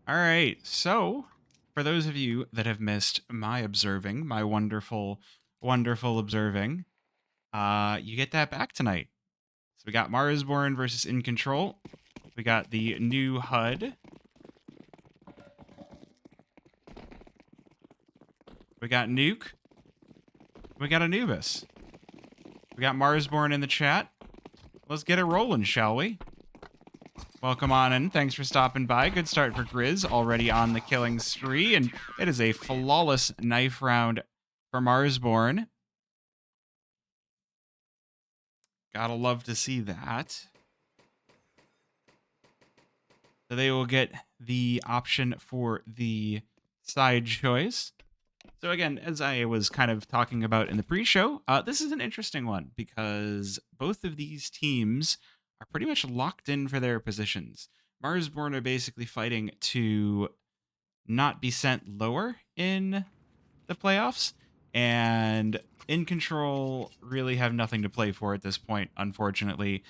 All right. So, for those of you that have missed my observing, my wonderful, wonderful observing, you get that back tonight. So we got Marsborne versus InControl. We got the new HUD. We got Nuke. We got Anubis. We got Marsborne in the chat. Let's get it rolling, shall we? Welcome on in. Thanks for stopping by. Good start for Grizz, already on the killing spree, and it is a flawless knife round for Marsborne. Gotta love to see that. So they will get the option for the side choice. So again, as I was kind of talking about in the pre-show, this is an interesting one because both of these teams are pretty much locked in for their positions. Marsborne are basically fighting to not be sent lower in the playoffs, and InControl really have nothing to play for at this point, unfortunately.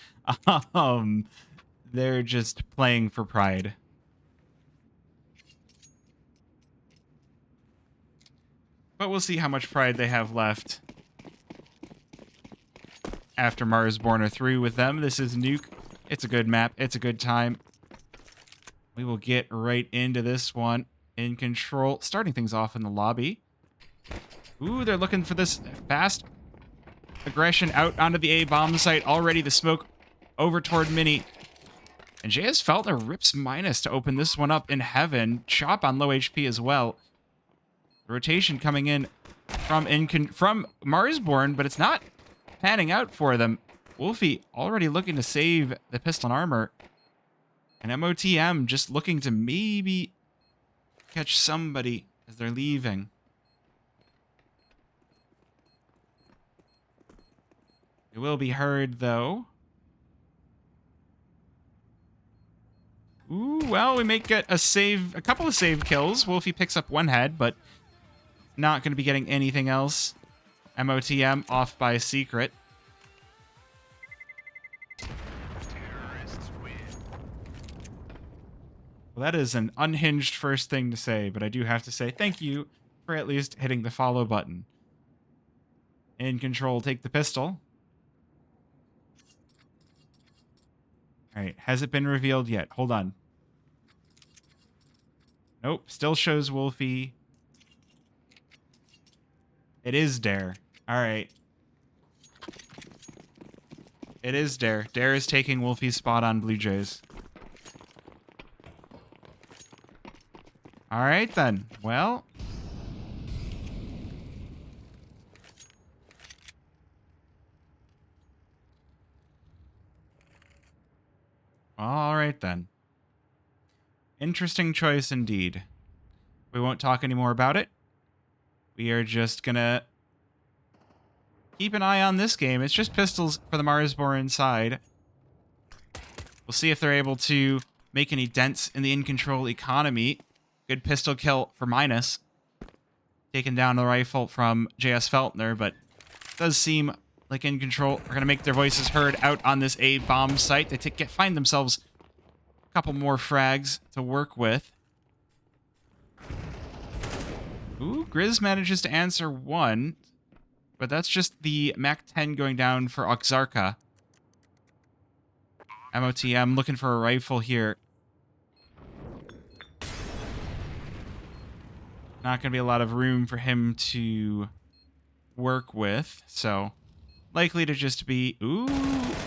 They're just playing for pride. But we'll see how much pride they have left after Marsborne are through with them. This is Nuke. It's a good map. It's a good time. We will get right into this one. InControl, starting things off in the lobby. Ooh, they're looking for this fast aggression out onto the A-bomb site. Already the smoke over toward Mini. And JS Feltner rips minus to open this one up in heaven. Chop on low HP as well. Rotation coming in from Marsborne, but it's not panning out for them. Wolfie already looking to save the pistol and armor. And MOTM just looking to maybe catch somebody as they're leaving. It will be heard, though. Ooh, well, we may get a couple of save kills. Wolfie picks up one head, but not going to be getting anything else. MOTM off by secret. Well, that is an unhinged first thing to say, but I do have to say thank you for at least hitting the follow button. InControl, take the pistol. All right, has it been revealed yet? Hold on. Nope, still shows Wolfie. It is Dare. All right. It is Dare. Dare is taking Wolfie's spot on Blue Jays. All right, then. Well. All right, then. Interesting choice indeed. We won't talk any more about it. We are just going to keep an eye on this game. It's just pistols for the Marsborne side. We'll see if they're able to make any dents in the InControl economy. Good pistol kill for minus. Taking down the rifle from JS Feltner, but it does seem like InControl are going to make their voices heard out on this A-bomb site. They find themselves a couple more frags to work with. Ooh, Grizz manages to answer one, but that's just the MAC-10 going down for Oxarka. MOTM looking for a rifle here. Not going to be a lot of room for him to work with, so likely to just be, ooh,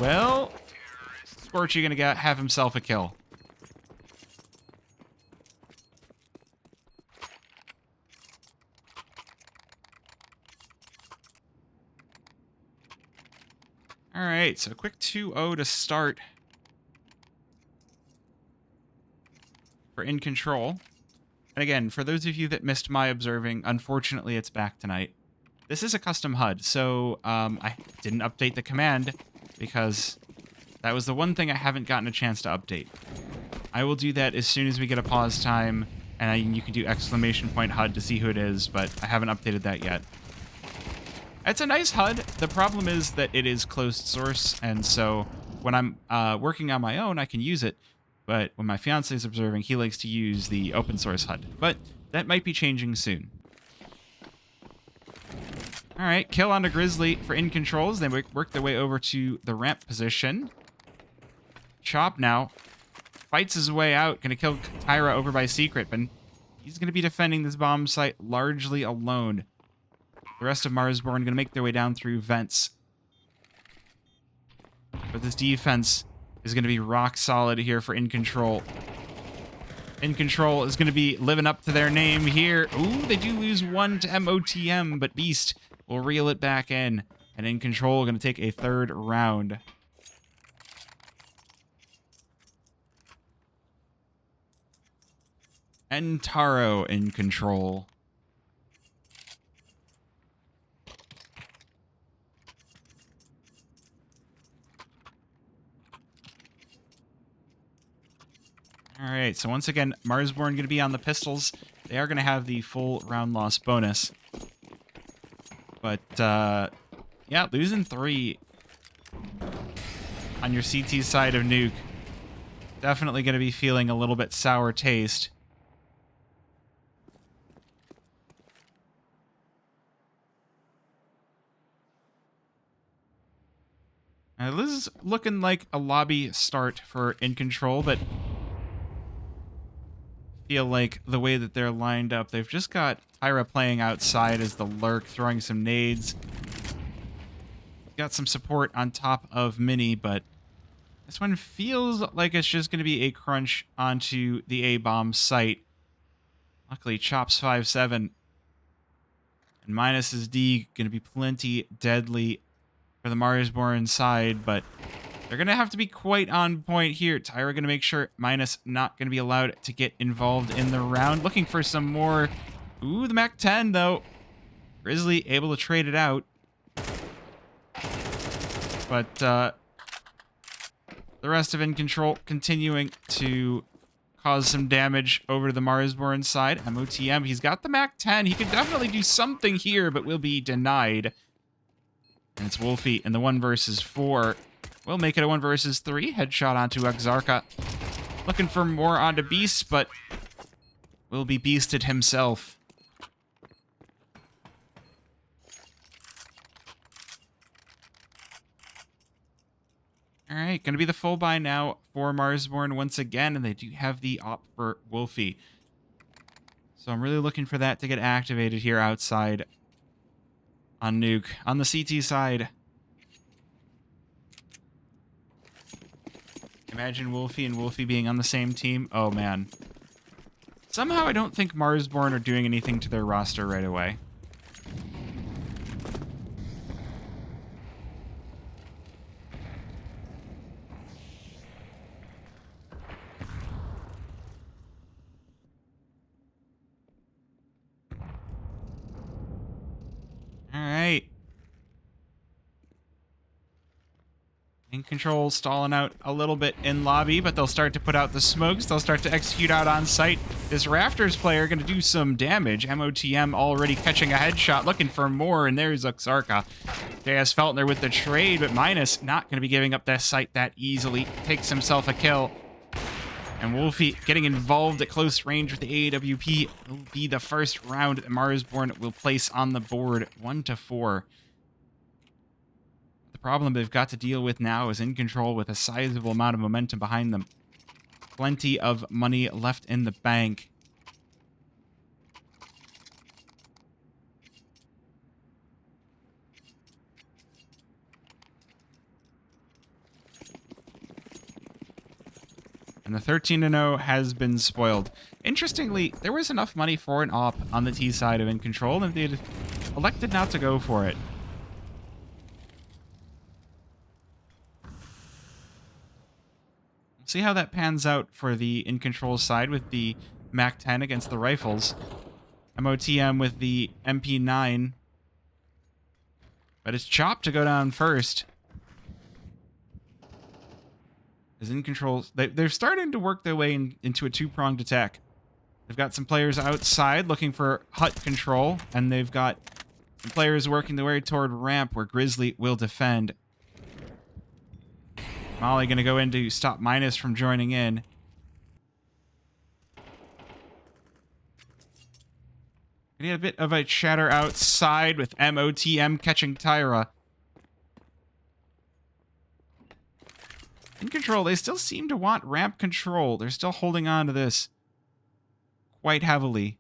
well, Scorchy going to have himself a kill. All right, so quick 2-0 to start for InControl. And again, for those of you that missed my observing, unfortunately it's back tonight. This is a custom HUD, so I didn't update the command because that was the one thing I haven't gotten a chance to update. I will do that as soon as we get a pause time, and you can do exclamation point HUD to see who it is, but I haven't updated that yet. It's a nice HUD. The problem is that it is closed source, and so when I'm working on my own, I can use it. But when my fiance is observing, he likes to use the open source HUD. But that might be changing soon. All right, kill on a Grizzly for InControl as they work their way over to the ramp position. Chop now fights his way out, gonna kill Tyra over by Secret, but he's gonna be defending this bomb site largely alone. The rest of Marsborne gonna make their way down through vents. But this defense is gonna be rock solid here for InControl. InControl is gonna be living up to their name here. Ooh, they do lose 1 to MOTM, but Beast will reel it back in. And InControl gonna take a third round. And Taro in control. All right, so once again, Marsborne going to be on the pistols. They are going to have the full round loss bonus. But, yeah, losing 3 on your CT side of Nuke. Definitely going to be feeling a little bit sour taste. Now, this is looking like a lobby start for InControl, but feel like the way that they're lined up, they've just got Tyra playing outside as the lurk, throwing some nades. Got some support on top of Mini, but this one feels like it's just going to be a crunch onto the A-bomb site. Luckily, Chops 5-7 and Minus's D going to be plenty deadly for the Marsborne side, but they're going to have to be quite on point here. Tyra going to make sure Minus not going to be allowed to get involved in the round. Looking for some more. Ooh, the MAC-10, though. Grizzly able to trade it out. But the rest of InControl continuing to cause some damage over to the Marsborne side. MOTM, he's got the MAC-10. He could definitely do something here, but will be denied. And it's Wolfie in the 1 versus 4. We'll make it a 1 versus 3. Headshot onto Exarca. Looking for more onto Beast, but will be beasted himself. All right, going to be the full buy now for Marsborne once again, and they do have the op for Wolfie. So I'm really looking for that to get activated here outside on Nuke. On the CT side, imagine Wolfie and Wolfie being on the same team. Oh, man. Somehow I don't think Marsborne are doing anything to their roster right away. All right. InControl stalling out a little bit in lobby, but they'll start to put out the smokes. They'll start to execute out on site. This Rafters player going to do some damage. MOTM already catching a headshot, looking for more, and there's Exarca. JS Feltner with the trade, but Minus not going to be giving up that site that easily. Takes himself a kill. And Wolfie getting involved at close range with the AWP will be the first round that Marsborne will place on the board, 1-4. The problem they've got to deal with now is InControl with a sizable amount of momentum behind them. Plenty of money left in the bank. And the 13-0 has been spoiled. Interestingly, there was enough money for an op on the T side of InControl, and they elected not to go for it. We'll see how that pans out for the InControl side with the MAC-10 against the rifles. MOTM with the MP9. But it's Chop to go down first. Is InControl, they're starting to work their way into a 2-pronged attack. They've got some players outside looking for hut control, and they've got some players working their way toward ramp where Grizzly will defend. Molly going to go in to stop Minus from joining in. We need a bit of a chatter outside with MOTM catching Tyra. InControl, they still seem to want ramp control. They're still holding on to this quite heavily.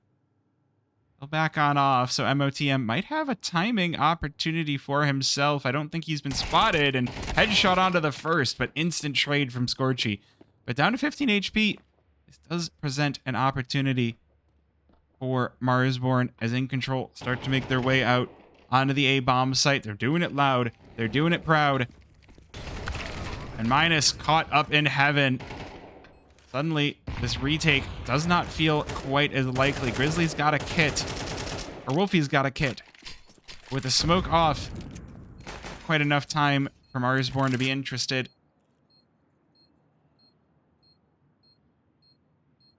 They'll back on off, so MOTM might have a timing opportunity for himself. I don't think he's been spotted, and headshot onto the first, but instant trade from Scorchy. But down to 15 HP, this does present an opportunity for Marsborne as InControl start to make their way out onto the A-bomb site. They're doing it loud. They're doing it proud. And Minus caught up in heaven. Suddenly, this retake does not feel quite as likely. Grizzly's got a kit. Or Wolfie's got a kit. With the smoke off, quite enough time for Marsborne to be interested.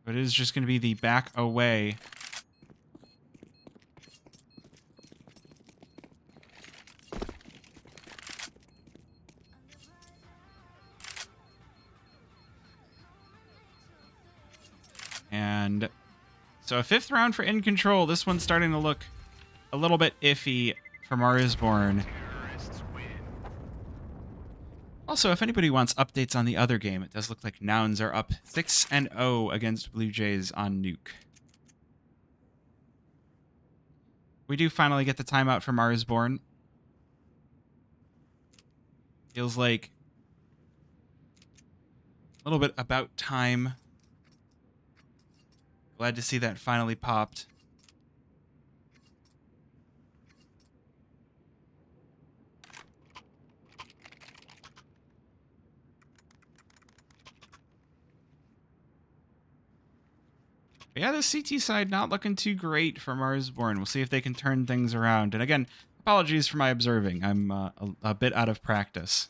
But it is just going to be the back away. And so a 5th round for InControl. This one's starting to look a little bit iffy for Marsborne. Also, if anybody wants updates on the other game, it does look like Nouns are up 6-0 against Blue Jays on Nuke. We do finally get the timeout for Marsborne. Feels like a little bit about time. Glad to see that finally popped. But yeah, the CT side not looking too great for Marsborne. We'll see if they can turn things around. And again, apologies for my observing. I'm a bit out of practice.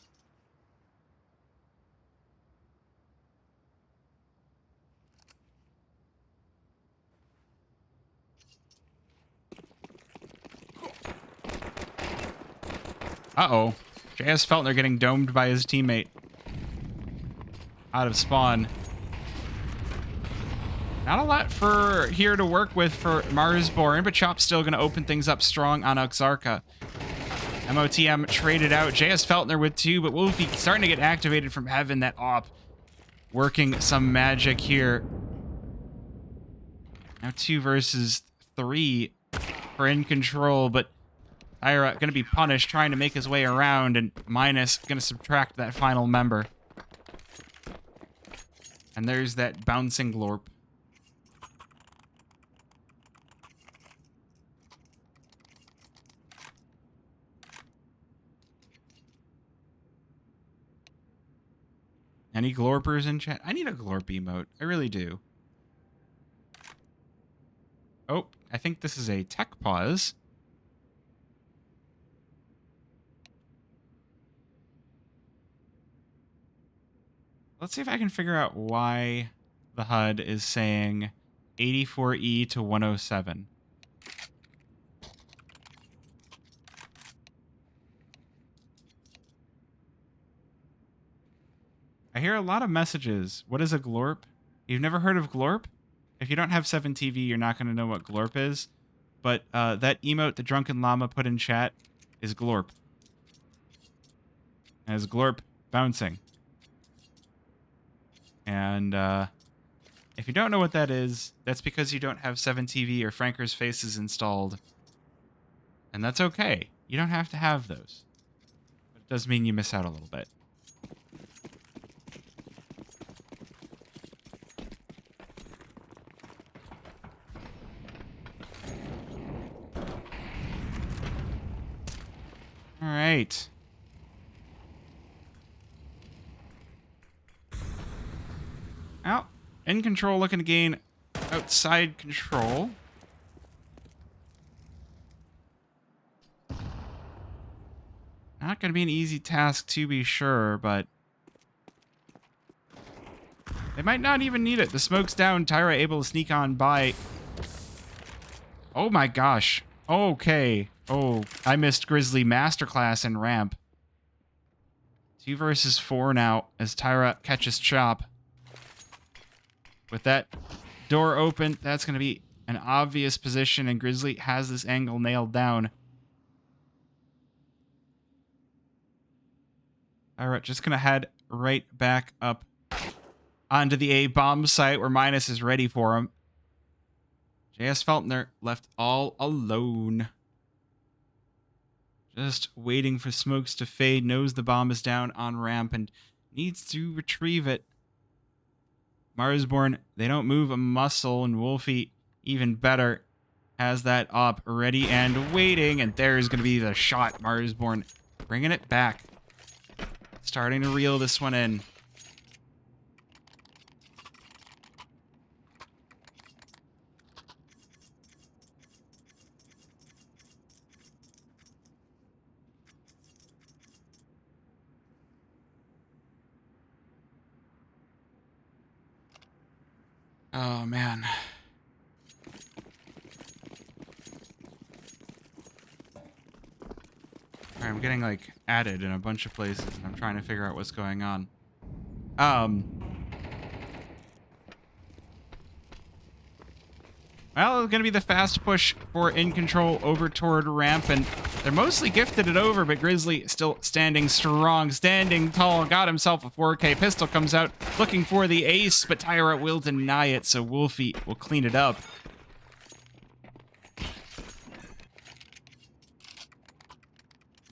Uh-oh. JS Feltner getting domed by his teammate. Out of spawn. Not a lot for here to work with for Marsborne, but Chop's still going to open things up strong on Oxarka. MOTM traded out. JS Feltner with 2, but Wolfie starting to get activated from heaven. That op working some magic here. Now 2 versus 3 for InControl, but Tyra going to be punished, trying to make his way around, and Minus going to subtract that final member. And there's that bouncing glorp. Any glorpers in chat? I need a glorp emote. I really do. Oh, I think this is a tech pause. Let's see if I can figure out why the HUD is saying 84E to 107. I hear a lot of messages. What is a glorp? You've never heard of glorp? If you don't have 7TV, you're not going to know what glorp is. But that emote the Drunken Llama put in chat is glorp. And it's glorp bouncing. And if you don't know what that is, that's because you don't have 7TV or Franker's Faces installed. And that's okay. You don't have to have those. But it does mean you miss out a little bit. All right. Well, InControl looking to gain outside control. Not going to be an easy task to be sure, but they might not even need it. The smoke's down. Tyra able to sneak on by. Oh my gosh. Okay. Oh, I missed Grizzly Masterclass in ramp. 2 versus 4 now as Tyra catches Chop. With that door open, that's going to be an obvious position, and Grizzly has this angle nailed down. All right, just going to head right back up onto the A bomb site where Minus is ready for him. JS Feltner left all alone. Just waiting for smokes to fade, knows the bomb is down on ramp and needs to retrieve it. Marsborne, they don't move a muscle, and Wolfie, even better, has that op ready and waiting, and there's going to be the shot. Marsborne bringing it back. Starting to reel this one in. Oh, man. Alright, I'm getting, like, added in a bunch of places, and I'm trying to figure out what's going on. Well, it's going to be the fast push for InControl over toward ramp, and they're mostly gifted it over, but Grizzly still standing strong, standing tall, got himself a 4K. Pistol comes out looking for the ace, but Tyra will deny it, so Wolfie will clean it up.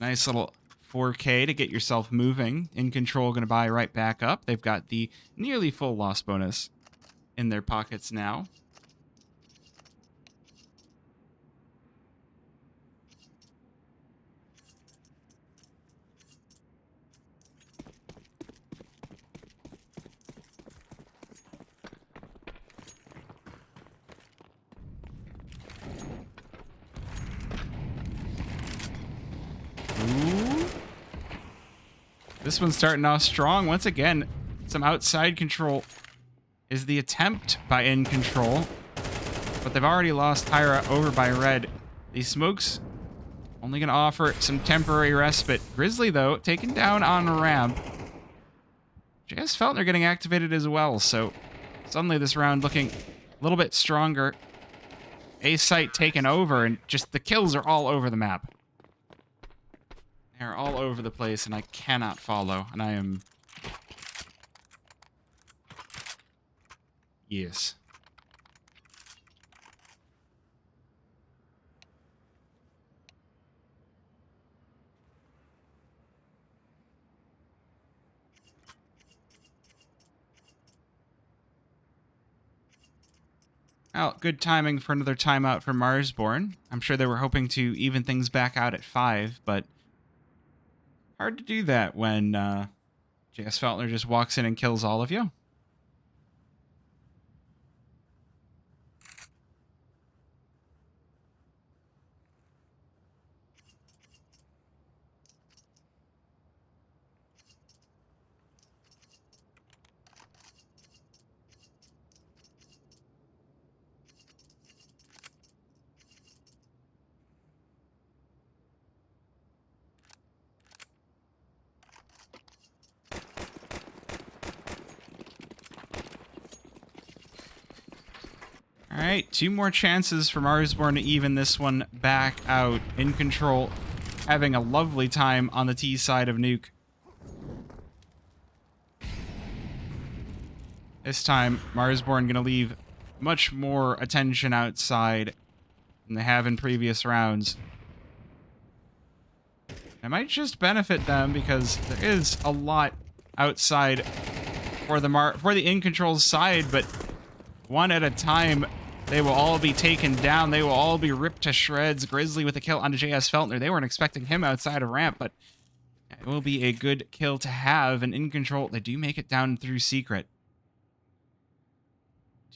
Nice little 4K to get yourself moving. InControl going to buy right back up. They've got the nearly full loss bonus in their pockets now. Ooh. This one's starting off strong. Once again, some outside control is the attempt by InControl, but they've already lost Tyra over by red. These smokes only going to offer some temporary respite. Grizzly, though, taken down on ramp. JS Feltner getting activated as well, so suddenly this round looking a little bit stronger. A site taken over, and just the kills are all over the map. They're all over the place, and I cannot follow, and I am... Yes. Well, good timing for another timeout for Marsborne. I'm sure they were hoping to even things back out at 5, but hard to do that when JS Feltner just walks in and kills all of you. All right, 2 more chances for Marsborne to even this one back out. InControl having a lovely time on the T side of Nuke. This time, Marsborne going to leave much more attention outside than they have in previous rounds. It might just benefit them because there is a lot outside for the InControl side, but one at a time, they will all be taken down. They will all be ripped to shreds. Grizzly with a kill onto JS Feltner. They weren't expecting him outside of ramp, but it will be a good kill to have. And InControl, they do make it down through secret.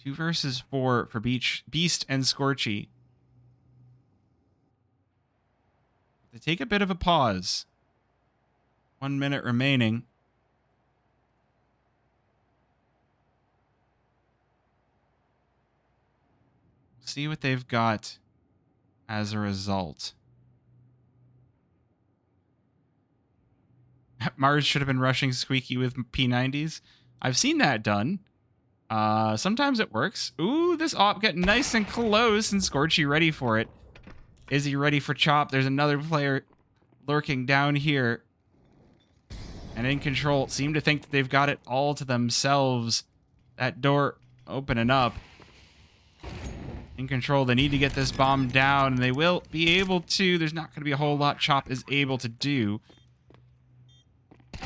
2 versus 4 for Beast and Scorchy. They take a bit of a pause. 1 minute remaining. See what they've got as a result. Mars should have been rushing Squeaky with P90s. I've seen that done. Sometimes it works. Ooh, this op getting nice and close, and Scorchy ready for it. Is he ready for chop? There's another player lurking down here. And InControl seem to think that they've got it all to themselves. That door opening up. InControl, they need to get this bomb down, and they will be able to. There's not going to be a whole lot Chop is able to do.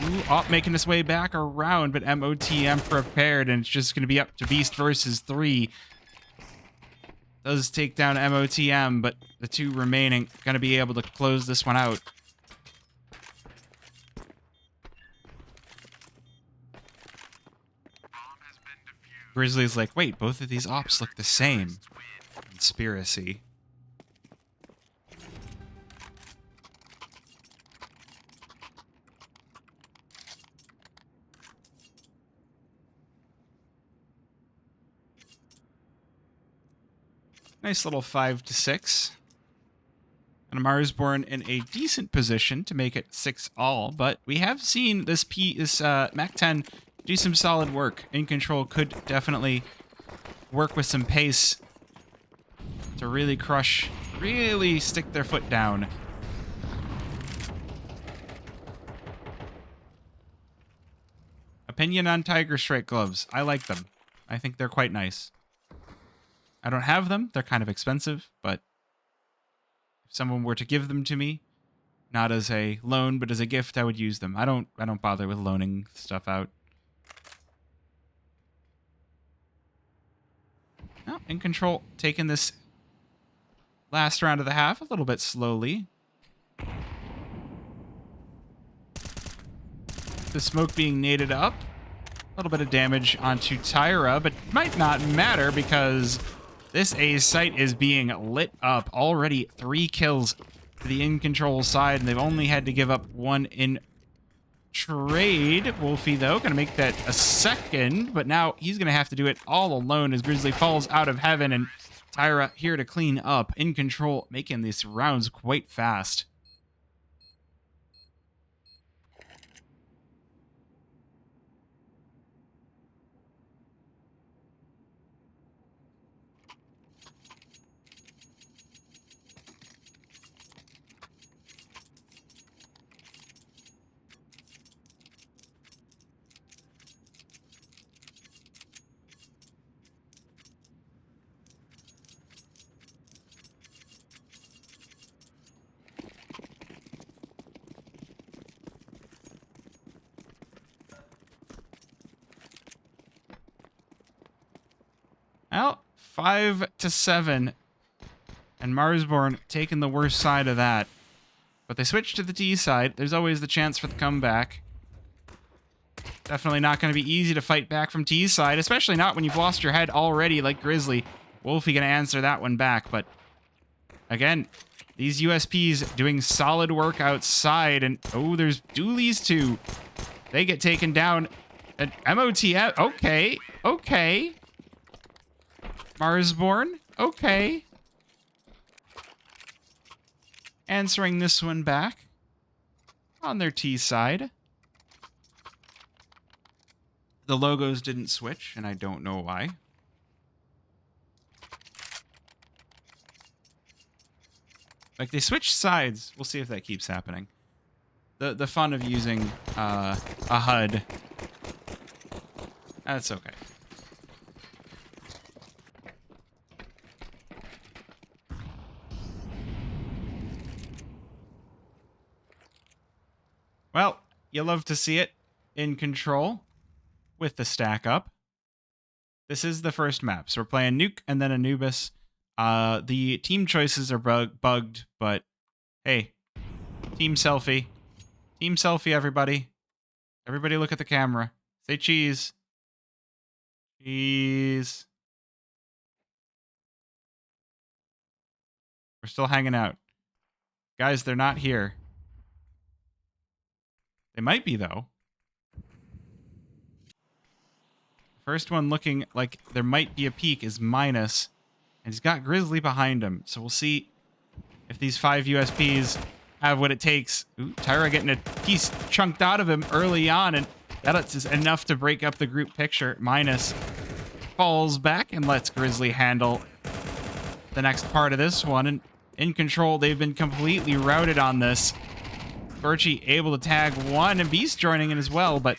Ooh, Op making his way back around, but MOTM prepared, and it's just going to be up to Beast versus 3. Does take down MOTM, but the 2 remaining going to be able to close this one out. Grizzly's like, wait, both of these ops look the same. Conspiracy. Nice little 5-6. And Marsborne in a decent position to make it 6-all, but we have seen this MAC-10 do some solid work. InControl could definitely work with some pace to really crush, really stick their foot down. Opinion on Tiger Strike gloves. I like them. I think they're quite nice. I don't have them. They're kind of expensive, but if someone were to give them to me, not as a loan, but as a gift, I would use them. I don't bother with loaning stuff out. Oh, InControl taking this last round of the half a little bit slowly. The smoke being naded up. A little bit of damage onto Tyra, but might not matter because this A site is being lit up. Already 3 kills to the InControl side, and they've only had to give up 1 in trade. Wolfie, though, gonna make that a second, but now he's gonna have to do it all alone as Grizzly falls out of heaven, and Tyra here to clean up. InControl making these rounds quite fast. Well, 5-7. And Marsborne taking the worst side of that. But they switch to the T side. There's always the chance for the comeback. Definitely not going to be easy to fight back from T side, especially not when you've lost your head already like Grizzly. Wolfie going to answer that one back, but again, these USPs doing solid work outside, and oh, there's dualies too. They get taken down. And MOTF, okay. Marsborne, okay. Answering this one back on their T side. The logos didn't switch, and I don't know why. Like, they switched sides. We'll see if that keeps happening. The fun of using a HUD. That's okay. Well, you love to see it. InControl with the stack up. This is the first map. So we're playing Nuke and then Anubis. The team choices are bugged, but hey, team selfie. Team selfie, everybody. Everybody look at the camera. Say cheese. Cheese. We're still hanging out. Guys, they're not here. They might be, though. First one looking like there might be a peek is Minus. And he's got Grizzly behind him. So we'll see if these 5 USPs have what it takes. Ooh, Tyra getting a piece chunked out of him early on. And that's enough to break up the group picture. Minus falls back and lets Grizzly handle the next part of this one. And InControl, they've been completely routed on this. Scorchy able to tag one, and Beast joining in as well, but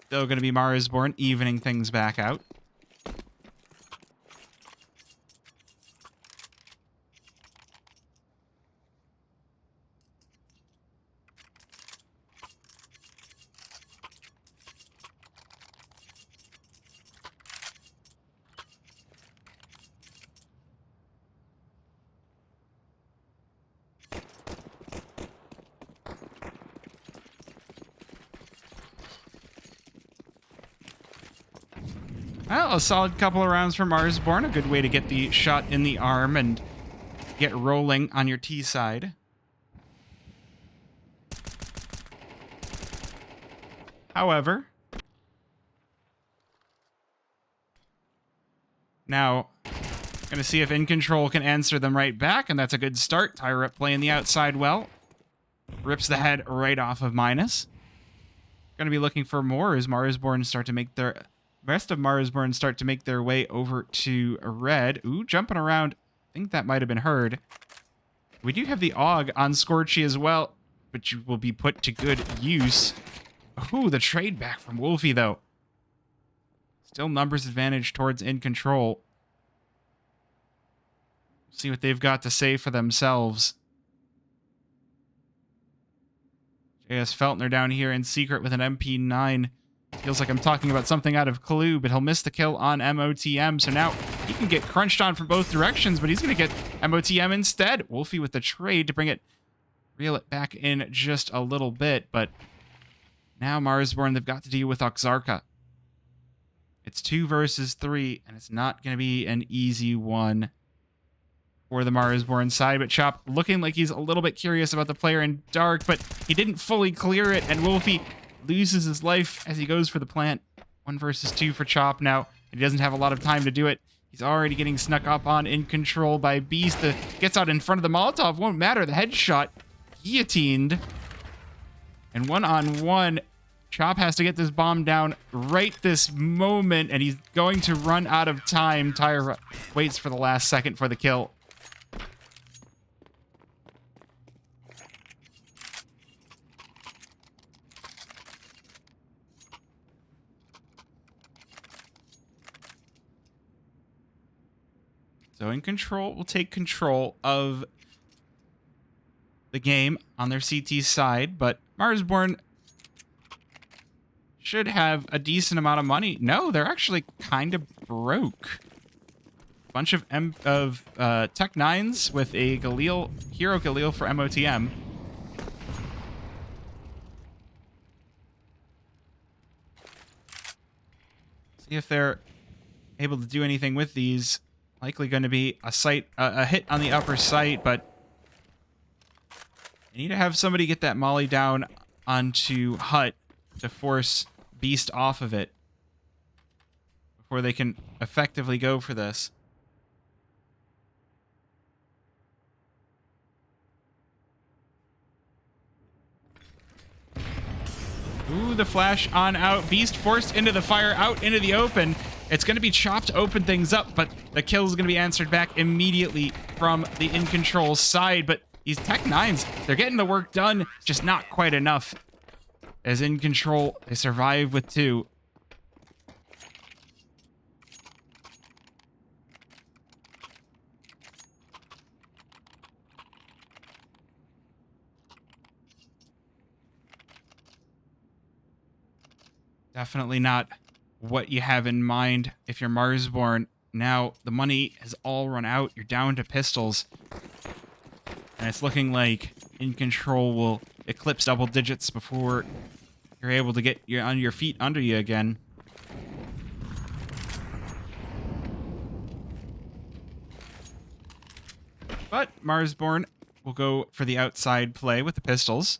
still going to be Marsborne evening things back out. Well, a solid couple of rounds from Marsborne. A good way to get the shot in the arm and get rolling on your T side. However, now going to see if InControl can answer them right back, and that's a good start. Tyrep playing the outside well. Rips the head right off of Minus. Going to be looking for more as Marsborne start to make their... rest of Marsborne start to make their way over to red. Ooh, jumping around. I think that might have been heard. We do have the AUG on Scorchy as well, but you will be put to good use. Ooh, the trade back from Wolfie, though. Still numbers advantage towards InControl. See what they've got to say for themselves. JS Feltner down here in secret with an MP9. Feels like I'm talking about something out of Clue, but he'll miss the kill on MOTM. So now he can get crunched on from both directions, but he's going to get MOTM instead. Wolfie with the trade to reel it back in just a little bit. But now Marsborne, they've got to deal with Oxarka. It's 2 versus 3, and it's not going to be an easy one for the Marsborne side. But Chop looking like he's a little bit curious about the player in dark, but he didn't fully clear it, and Wolfie loses his life as he goes for the plant. 1 versus 2 for Chop now. He doesn't have a lot of time to do it. He's already getting snuck up on InControl by Beast. Gets out in front of the Molotov. Won't matter. The headshot guillotined. And 1-on-1. Chop has to get this bomb down right this moment, and he's going to run out of time. Tyra waits for the last second for the kill. So InControl will take control of the game on their CT side, but Marsborne should have a decent amount of money. No, they're actually kind of broke. Bunch of Tech 9s with a Galil, Hero Galil for MOTM. See if they're able to do anything with these. Likely going to be a hit on the upper sight, but you need to have somebody get that molly down onto Hut to force Beast off of it before they can effectively go for this. Ooh, the flash on out. Beast forced into the fire, out into the open. It's going to be chopped to open things up, but the kill is going to be answered back immediately from the InControl side. But these Tech 9s, they're getting the work done, just not quite enough. As InControl, they survive with 2. Definitely not what you have in mind if you're Marsborne. Now the money has all run out. You're down to pistols. And it's looking like InControl will eclipse double digits before you're able to get on your feet under you again. But Marsborne will go for the outside play with the pistols.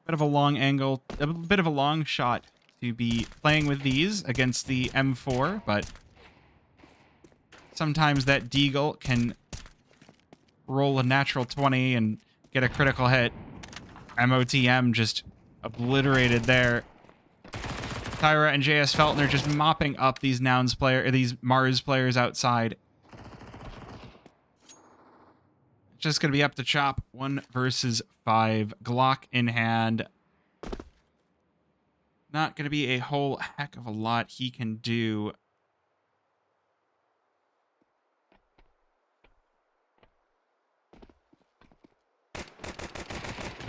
Bit of a long angle, a bit of a long shot to be playing with these against the M4, but sometimes that Deagle can roll a natural 20 and get a critical hit. MOTM just obliterated there. Tyra and JS Feltner just mopping up these these Mars players outside. Just gonna be up to Chop. 1 versus 5. Glock in hand. Not gonna be a whole heck of a lot he can do.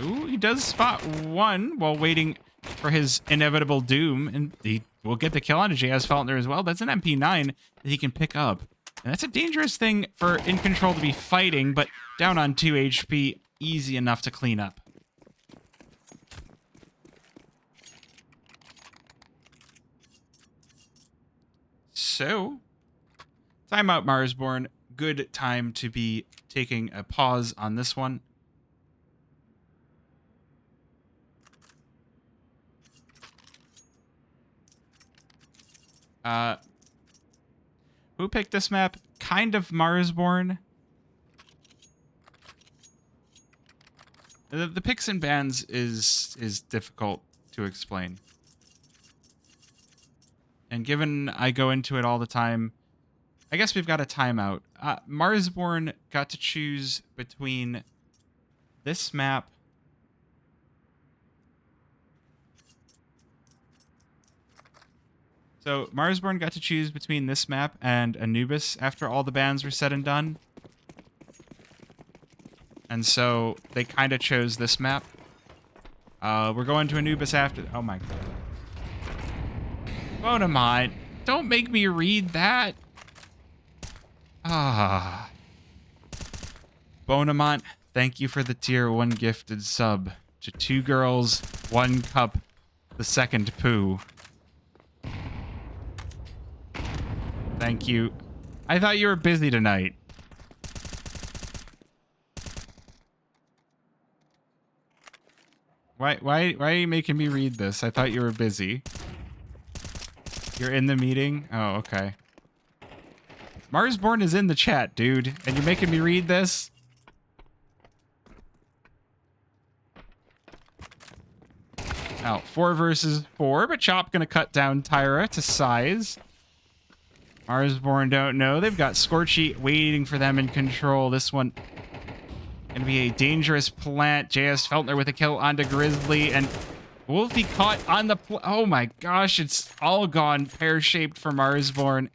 Ooh, he does spot 1 while waiting for his inevitable doom, and he will get the kill onto JS Feltner as well. That's an MP9 that he can pick up. And that's a dangerous thing for InControl to be fighting, but down on 2 HP, easy enough to clean up. So, timeout Marsborne. Good time to be taking a pause on this one. Who picked this map? Kind of Marsborne. The picks and bans is difficult to explain. And given I go into it all the time, I guess we've got a timeout. Marsborne got to choose between this map So Marsborne got to choose between this map and Anubis after all the bans were said and done. And so they kind of chose this map. We're going to Anubis after... Oh my god. Bonamont, don't make me read that. Bonamont, thank you for the tier 1 gifted sub. To 2 girls, 1 cup, the second poo. Thank you. I thought you were busy tonight. Why are you making me read this? I thought you were busy. You're in the meeting? Oh, okay. Marsborne is in the chat, dude, and you're making me read this? Oh, 4 versus 4, but Chop gonna cut down Tyra to size. Marsborne don't know. They've got Scorchy waiting for them in control. This one gonna be a dangerous plant. JS Feltner with a kill onto Grizzly, and Wolfie caught on the oh my gosh, it's all gone pear-shaped for Marsborne.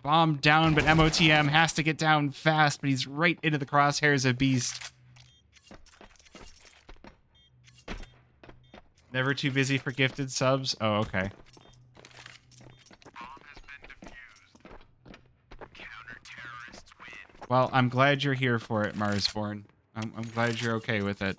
Bomb down, but MOTM has to get down fast, but he's right into the crosshairs of Beast. Never too busy for gifted subs? Oh, okay. Well, I'm glad you're here for it, Marsborne. I'm glad you're okay with it.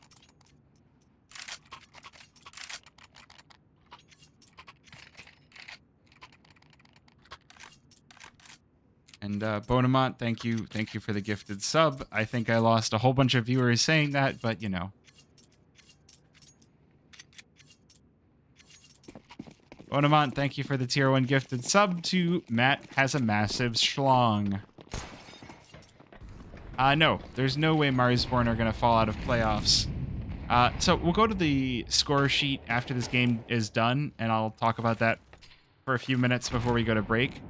And Bonamont, thank you for the gifted sub. I think I lost a whole bunch of viewers saying that, but you know. Bonamont, thank you for the tier 1 gifted sub to Matt has a massive schlong. No, there's no way Marsborne are going to fall out of playoffs. So we'll go to the score sheet after this game is done, and I'll talk about that for a few minutes before we go to break.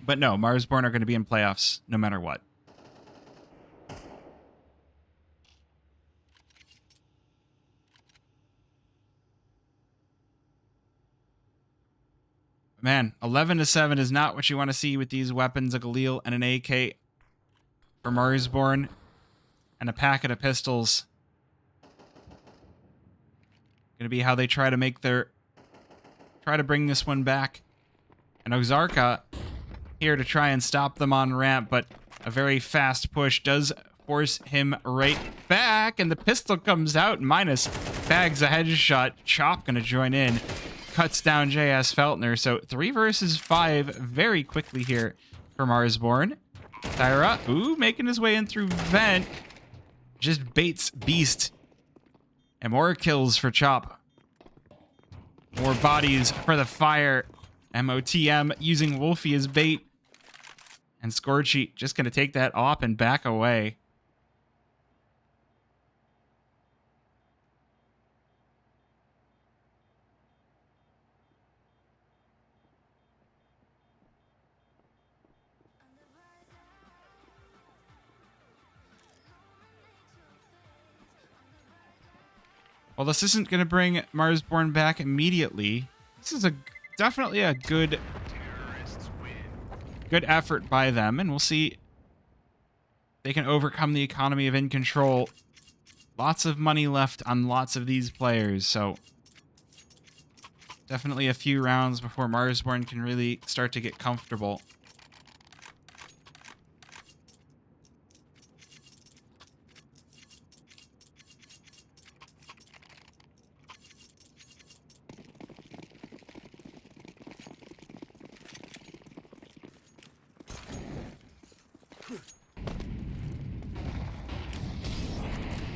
But no, Marsborne are going to be in playoffs no matter what. Man, 11-7 is not what you want to see with these weapons, a Galil and an AK for Marsborne, and a packet of pistols. Gonna be how they try to bring this one back. And Ozarka here to try and stop them on ramp, but a very fast push does force him right back, and the pistol comes out. Minus bags a headshot. Chop gonna join in. Cuts down JS Feltner. So 3 versus 5 very quickly here for Marsborne. Tyra, ooh, making his way in through vent. Just baits Beast. And more kills for Chop. More bodies for the fire. MOTM using Wolfie as bait. And Scorchy just going to take that op and back away. Well, this isn't going to bring Marsborne back immediately. This is definitely a good effort by them, and we'll see if they can overcome the economy of InControl. Lots of money left on lots of these players, so definitely a few rounds before Marsborne can really start to get comfortable.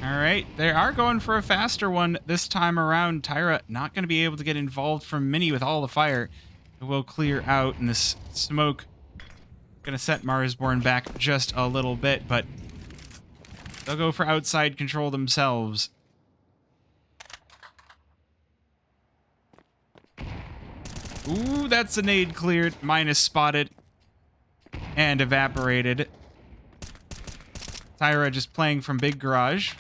All right, they are going for a faster one this time around. Tyra not going to be able to get involved from Mini with all the fire. It will clear out, and this smoke going to set Marsborne back just a little bit, but they'll go for outside control themselves. Ooh, that's a nade cleared. Minus spotted and evaporated. Tyra just playing from Big Garage.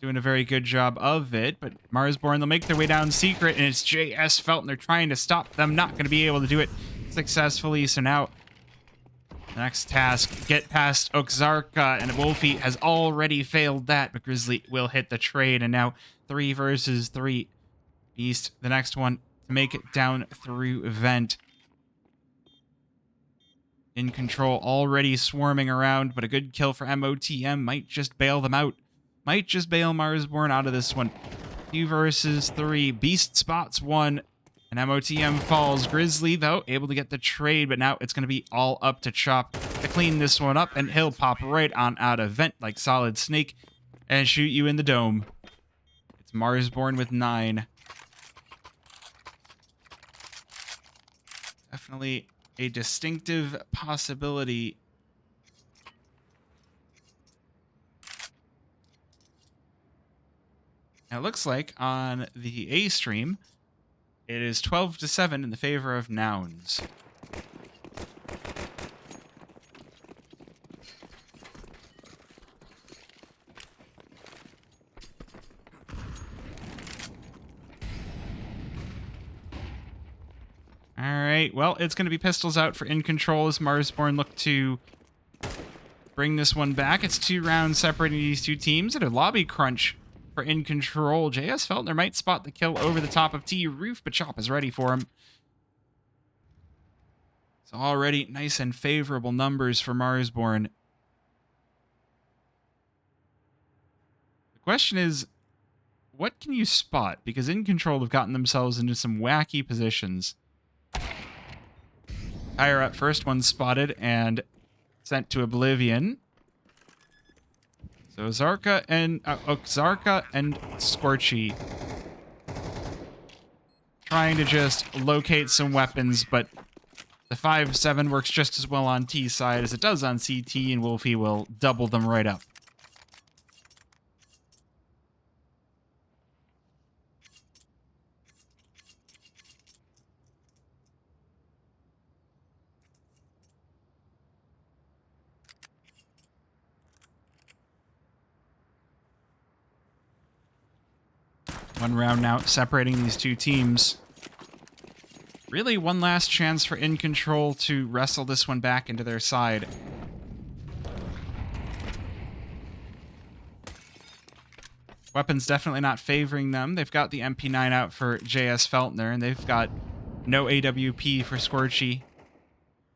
Doing a very good job of it, but Marsborne, they'll make their way down secret, and it's JS Felton. They're trying to stop them. Not going to be able to do it successfully, so now the next task, get past Oxarka, and Wolfie has already failed that, but Grizzly will hit the trade, and now 3 versus 3. Beast, the next one, to make it down through Vent. InControl already swarming around, but a good kill for MOTM might just bail them out. Might just bail Marsborne out of this one. 2 versus 3. Beast spots 1, and MOTM falls. Grizzly, though, able to get the trade, but now it's going to be all up to Chop to clean this one up, and he'll pop right on out of Vent like Solid Snake and shoot you in the dome. It's Marsborne with 9. Definitely a distinctive possibility. Now, it looks like on the A stream, it is 12-7 in the favor of Nouns. All right, well, it's going to be pistols out for InControl as Marsborne look to bring this one back. It's 2 rounds separating these two teams, and a lobby crunch for InControl. JS Feltner might spot the kill over the top of T Roof, but Chop is ready for him. So already nice and favorable numbers for Marsborne. The question is, what can you spot? Because InControl have gotten themselves into some wacky positions. Higher up, first one spotted and sent to Oblivion. So Oxarka and Scorchy trying to just locate some weapons, but the 5-7 works just as well on T side as it does on CT, and Wolfie will double them right up. One round now separating these two teams. Really one last chance for InControl to wrestle this one back into their side. Weapons definitely not favoring them. They've got the MP9 out for JS Feltner, and they've got no AWP for Scorchy.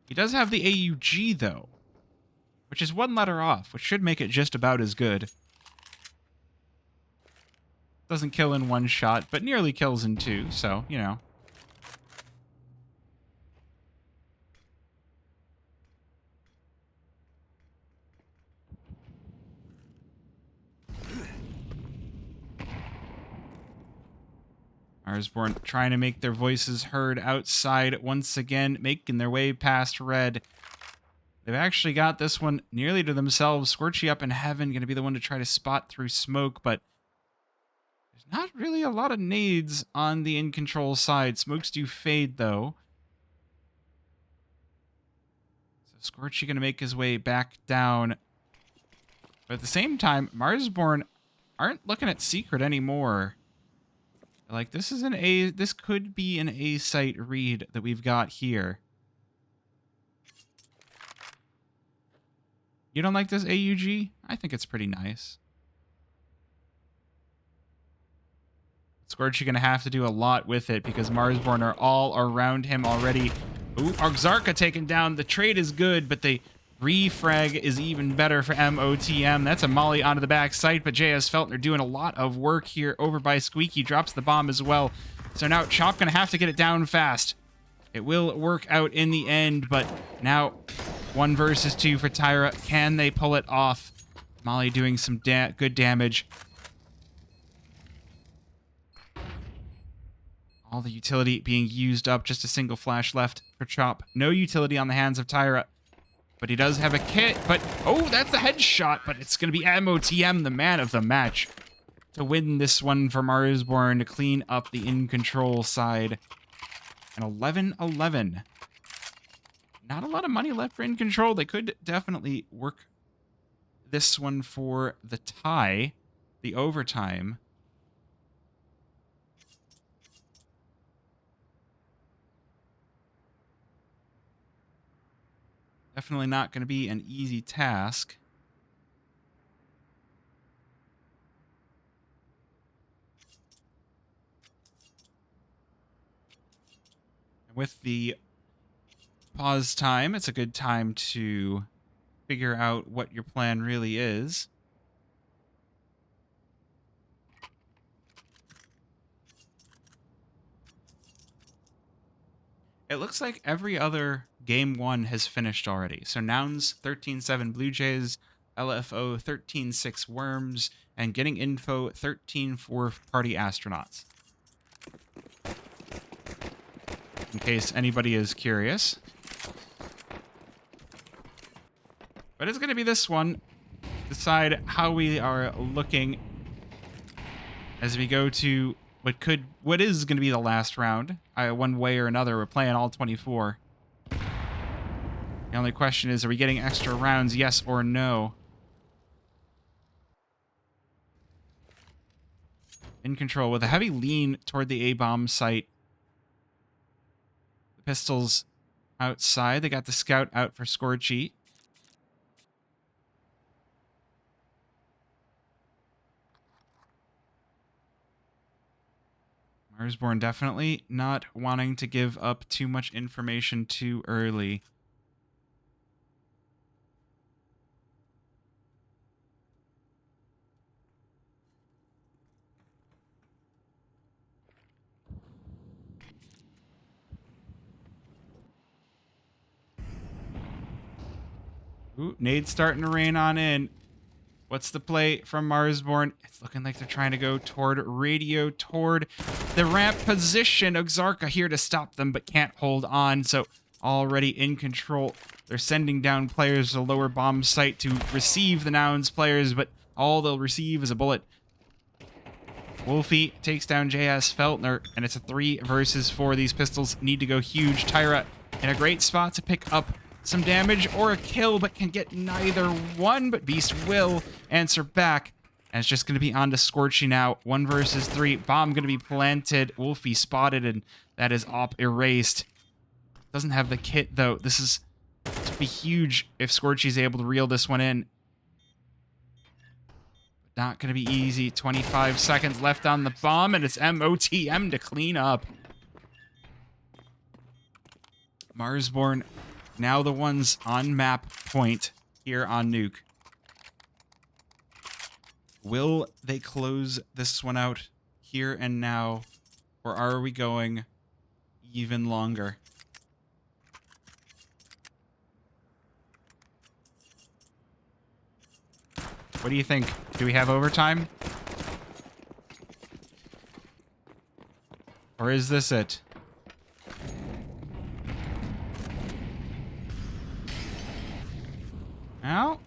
He does have the AUG, though, which is 1 letter off, which should make it just about as good. Doesn't kill in 1 shot, but nearly kills in 2, so, you know. Marsborne trying to make their voices heard outside once again, making their way past Red. They've actually got this one nearly to themselves. Scorchy up in heaven, going to be the one to try to spot through smoke, but there's not really a lot of nades on the InControl side. Smokes do fade, though. So Scorchy going to make his way back down. But at the same time, Marsborne aren't looking at secret anymore. Like, this could be an A site read that we've got here. You don't like this AUG? I think it's pretty nice. Scorchy gonna have to do a lot with it because Marsborne are all around him already. Ooh, Zarka taken down. The trade is good, but the refrag is even better for MOTM. That's a molly onto the back site, but JS Feltner doing a lot of work here over by Squeaky. Drops the bomb as well. So now Chop gonna have to get it down fast. It will work out in the end, but now 1 versus 2 for Tyra. Can they pull it off? Molly doing some good damage. All the utility being used up. Just a single flash left for Chop. No utility on the hands of Tyra. But he does have a kit. But, oh, that's the headshot. But it's going to be MOTM, the man of the match, to win this one for Marsborne, to clean up the InControl side. And 11-11. Not a lot of money left for InControl. They could definitely work this one for the tie, the overtime. Definitely not going to be an easy task. With the pause time, it's a good time to figure out what your plan really is. It looks like every other Game 1 has finished already. So Nouns 13-7 Blue Jays, LFO 13-6 Worms, and Getting Info 13-4 Party Astronauts. In case anybody is curious. But it's going to be this one. Decide how we are looking as we go to what is going to be the last round. One way or another, we're playing all 24. The only question is, are we getting extra rounds, yes or no? InControl with a heavy lean toward the A-bomb site. The pistols outside. They got the scout out for Scorchy. Marsborne definitely not wanting to give up too much information too early. Ooh, nade's starting to rain on in. What's the play from Marsborne? It's looking like they're trying to go toward radio, toward the ramp position. Zarka here to stop them, but can't hold on. So already InControl. They're sending down players to the lower bomb site to receive the Nouns players, but all they'll receive is a bullet. Wolfie takes down JS Feltner, and it's a 3 versus 4. These pistols need to go huge. Tyra in a great spot to pick up some damage or a kill, but can get neither one. But Beast will answer back, and it's just going to be on to Scorchy now. 1 versus 3. Bomb going to be planted. Wolfie spotted, and that is op erased. Doesn't have the kit, though. This is to be huge if Scorchy's able to reel this one in. Not going to be easy. 25 seconds left on the bomb, and it's MOTM to clean up. Marsborne now the ones on map point here on Nuke. Will they close this one out here and now, or are we going even longer? What do you think? Do we have overtime? Or is this it? Now?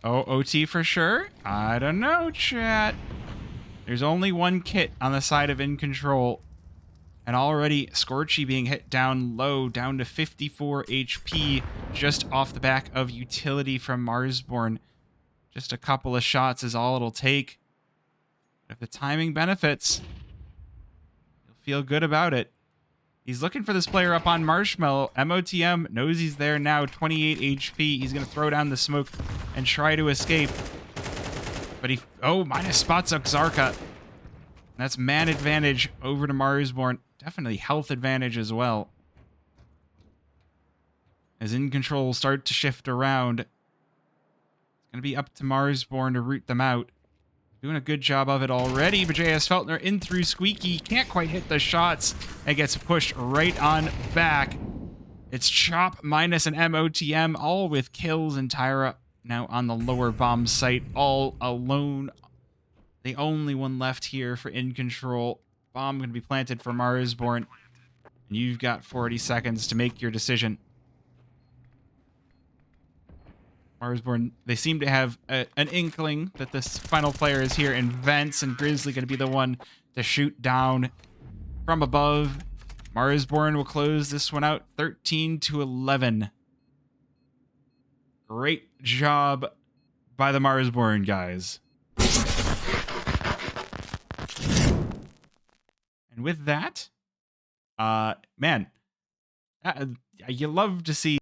Oh, OT for sure? I don't know, chat. There's only one kit on the side of InControl. And already Scorchy being hit down low, down to 54 HP, just off the back of utility from Marsborne. Just a couple of shots is all it'll take. If the timing benefits, you'll feel good about it. He's looking for this player up on Marshmallow. MOTM knows he's there now, 28 HP. He's going to throw down the smoke and try to escape. But he... Oh, minus spots up Zarka. That's man advantage over to Marsborne. Definitely health advantage as well. As InControl will start to shift around. It's going to be up to Marsborne to root them out. Doing a good job of it already, but JS Feltner in through Squeaky. Can't quite hit the shots and gets pushed right on back. It's Chop minus an MOTM, all with kills, and Tyra now on the lower bomb site, all alone. The only one left here for InControl. Bomb going to be planted for Marsborne. And you've got 40 seconds to make your decision. Marsborne, they seem to have an inkling that this final player is here in Vents, and Grizzly going to be the one to shoot down from above. Marsborne will close this one out 13-11. Great job by the Marsborne guys. And with that, man, you love to see